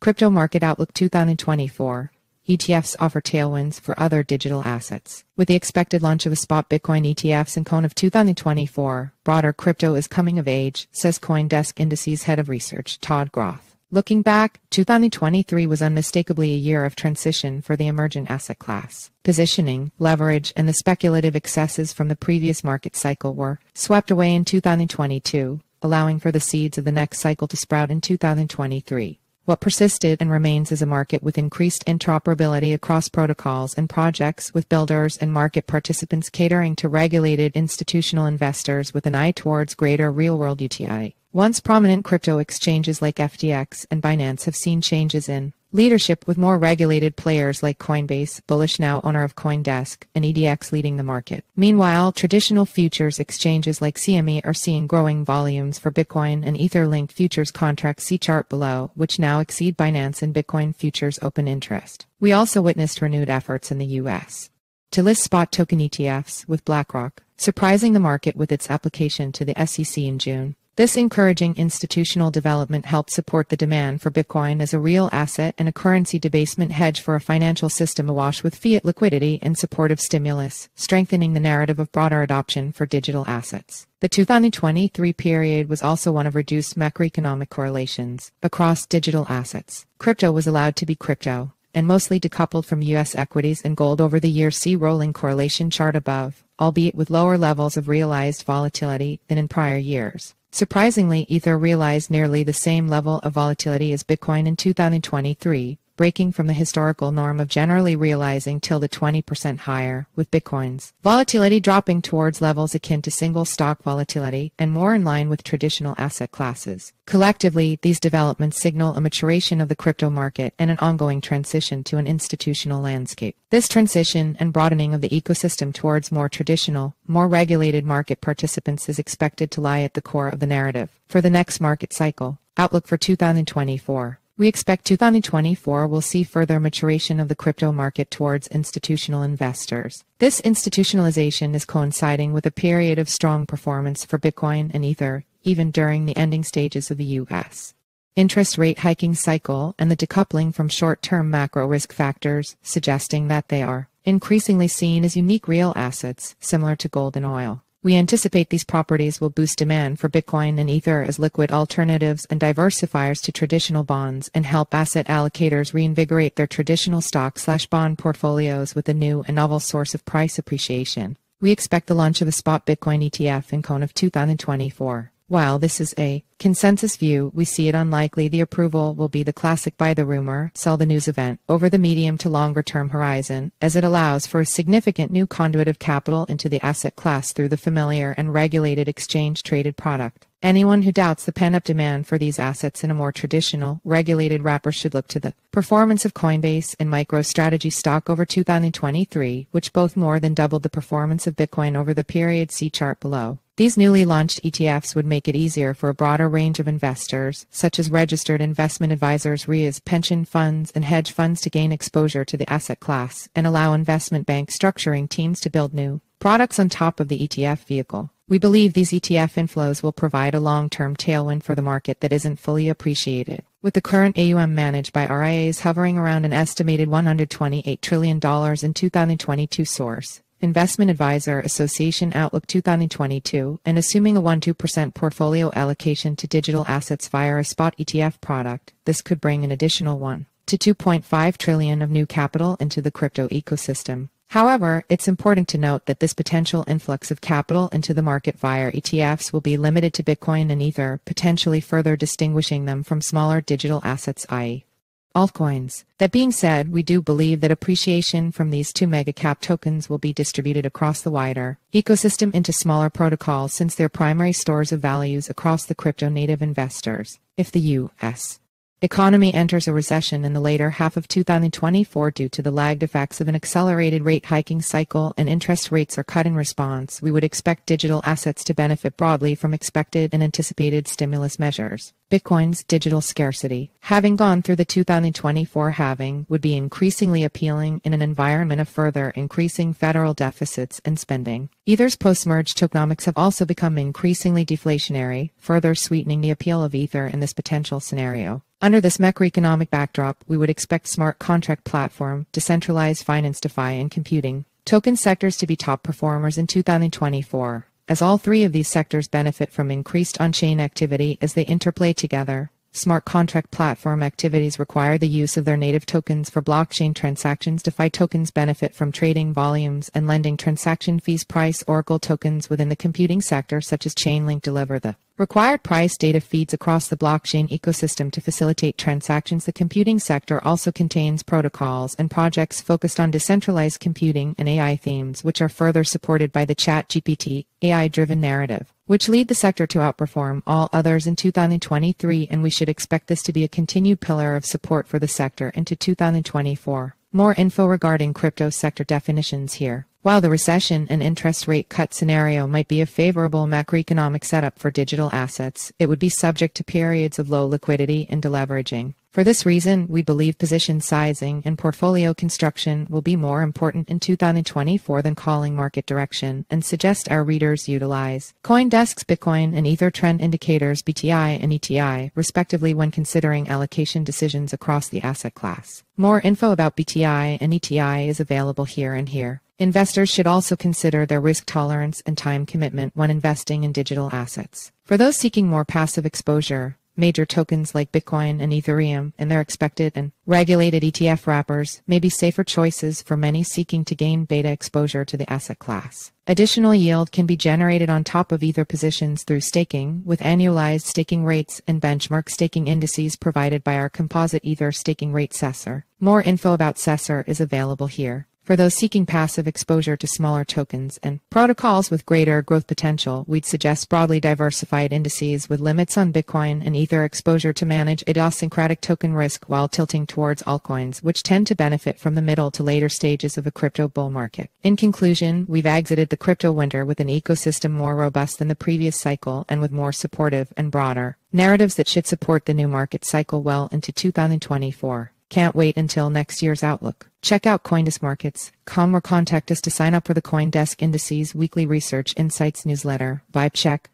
Crypto Market Outlook 2024. ETFs offer tailwinds for other digital assets. With the expected launch of a spot Bitcoin ETFs in Q1 of 2024, broader crypto is coming of age, says CoinDesk Indices head of research Todd Groth. Looking back, 2023 was unmistakably a year of transition for the emergent asset class. Positioning, leverage, and the speculative excesses from the previous market cycle were swept away in 2022, allowing for the seeds of the next cycle to sprout in 2023. What persisted and remains is a market with increased interoperability across protocols and projects, with builders and market participants catering to regulated institutional investors with an eye towards greater real-world utility. Once prominent crypto exchanges like FTX and Binance have seen changes in leadership, with more regulated players like Coinbase, Bullish, now owner of CoinDesk, and EDX leading the market. Meanwhile, traditional futures exchanges like CME are seeing growing volumes for Bitcoin and Ether-linked futures contracts, see chart below, which now exceed Binance and Bitcoin futures open interest. We also witnessed renewed efforts in the U.S. to list spot token ETFs, with BlackRock surprising the market with its application to the SEC in June. This encouraging institutional development helped support the demand for Bitcoin as a real asset and a currency debasement hedge for a financial system awash with fiat liquidity and supportive stimulus, strengthening the narrative of broader adoption for digital assets. The 2023 period was also one of reduced macroeconomic correlations across digital assets. Crypto was allowed to be crypto, and mostly decoupled from U.S. equities and gold over the year. See rolling correlation chart above, albeit with lower levels of realized volatility than in prior years. Surprisingly, Ether realized nearly the same level of volatility as Bitcoin in 2023, breaking from the historical norm of generally realizing till the 20% higher, with Bitcoin's volatility dropping towards levels akin to single stock volatility and more in line with traditional asset classes. Collectively, these developments signal a maturation of the crypto market and an ongoing transition to an institutional landscape. This transition and broadening of the ecosystem towards more traditional, more regulated market participants is expected to lie at the core of the narrative for the next market cycle. Outlook for 2024. We expect 2024 will see further maturation of the crypto market towards institutional investors. This institutionalization is coinciding with a period of strong performance for Bitcoin and Ether, even during the ending stages of the U.S. interest rate hiking cycle and the decoupling from short-term macro risk factors, suggesting that they are increasingly seen as unique real assets, similar to gold and oil. We anticipate these properties will boost demand for Bitcoin and Ether as liquid alternatives and diversifiers to traditional bonds, and help asset allocators reinvigorate their traditional stock/bond portfolios with a new and novel source of price appreciation. We expect the launch of a spot Bitcoin ETF in Q1 of 2024. While this is a consensus view, we see it unlikely the approval will be the classic buy the rumor, sell the news event over the medium to longer term horizon, as it allows for a significant new conduit of capital into the asset class through the familiar and regulated exchange-traded product. Anyone who doubts the pent-up demand for these assets in a more traditional, regulated wrapper should look to the performance of Coinbase and MicroStrategy stock over 2023, which both more than doubled the performance of Bitcoin over the period. See chart below. These newly launched ETFs would make it easier for a broader range of investors, such as registered investment advisors, RIAs, pension funds, and hedge funds, to gain exposure to the asset class and allow investment bank structuring teams to build new products on top of the ETF vehicle. We believe these ETF inflows will provide a long-term tailwind for the market that isn't fully appreciated. With the current AUM managed by RIAs hovering around an estimated $128 trillion in 2022 source, Investment Advisor Association Outlook 2022, and assuming a 1-2% portfolio allocation to digital assets via a spot ETF product, this could bring an additional $1 to $2.5 trillion of new capital into the crypto ecosystem. However, it's important to note that this potential influx of capital into the market via ETFs will be limited to Bitcoin and Ether, potentially further distinguishing them from smaller digital assets, i.e. altcoins. That being said, we do believe that appreciation from these two mega-cap tokens will be distributed across the wider ecosystem into smaller protocols, since they're primary stores of values across the crypto-native investors. If the U.S. economy enters a recession in the later half of 2024 due to the lagged effects of an accelerated rate hiking cycle and interest rates are cut in response, we would expect digital assets to benefit broadly from expected and anticipated stimulus measures. Bitcoin's digital scarcity, having gone through the 2024 halving, would be increasingly appealing in an environment of further increasing federal deficits and spending. Ether's post-merge tokenomics have also become increasingly deflationary, further sweetening the appeal of Ether in this potential scenario. Under this macroeconomic backdrop, we would expect smart contract platform, decentralized finance, DeFi, and computing token sectors to be top performers in 2024, as all three of these sectors benefit from increased on-chain activity as they interplay together. Smart contract platform activities require the use of their native tokens for blockchain transactions. DeFi tokens benefit from trading volumes and lending transaction fees. Price Oracle tokens within the computing sector, such as Chainlink, deliver the required price data feeds across the blockchain ecosystem to facilitate transactions. The computing sector also contains protocols and projects focused on decentralized computing and AI themes, which are further supported by the ChatGPT AI-driven narrative, which lead the sector to outperform all others in 2023, and we should expect this to be a continued pillar of support for the sector into 2024. More info regarding crypto sector definitions here. While the recession and interest rate cut scenario might be a favorable macroeconomic setup for digital assets, it would be subject to periods of low liquidity and deleveraging. For this reason, we believe position sizing and portfolio construction will be more important in 2024 than calling market direction, and suggest our readers utilize CoinDesk's Bitcoin and Ether trend indicators BTI and ETI, respectively, when considering allocation decisions across the asset class. More info about BTI and ETI is available here and here. Investors should also consider their risk tolerance and time commitment when investing in digital assets. For those seeking more passive exposure, major tokens like Bitcoin and Ethereum and their expected and regulated ETF wrappers may be safer choices for many seeking to gain beta exposure to the asset class. Additional yield can be generated on top of Ether positions through staking, with annualized staking rates and benchmark staking indices provided by our composite Ether staking rate Cesar. More info about Cesar is available here. For those seeking passive exposure to smaller tokens and protocols with greater growth potential, we'd suggest broadly diversified indices with limits on Bitcoin and Ether exposure to manage idiosyncratic token risk while tilting towards altcoins, which tend to benefit from the middle to later stages of a crypto bull market. In conclusion, we've exited the crypto winter with an ecosystem more robust than the previous cycle and with more supportive and broader narratives that should support the new market cycle well into 2024. Can't wait until next year's outlook. Check out CoinDeskMarkets.com or contact us to sign up for the CoinDesk Indices weekly research insights newsletter. Vibe check.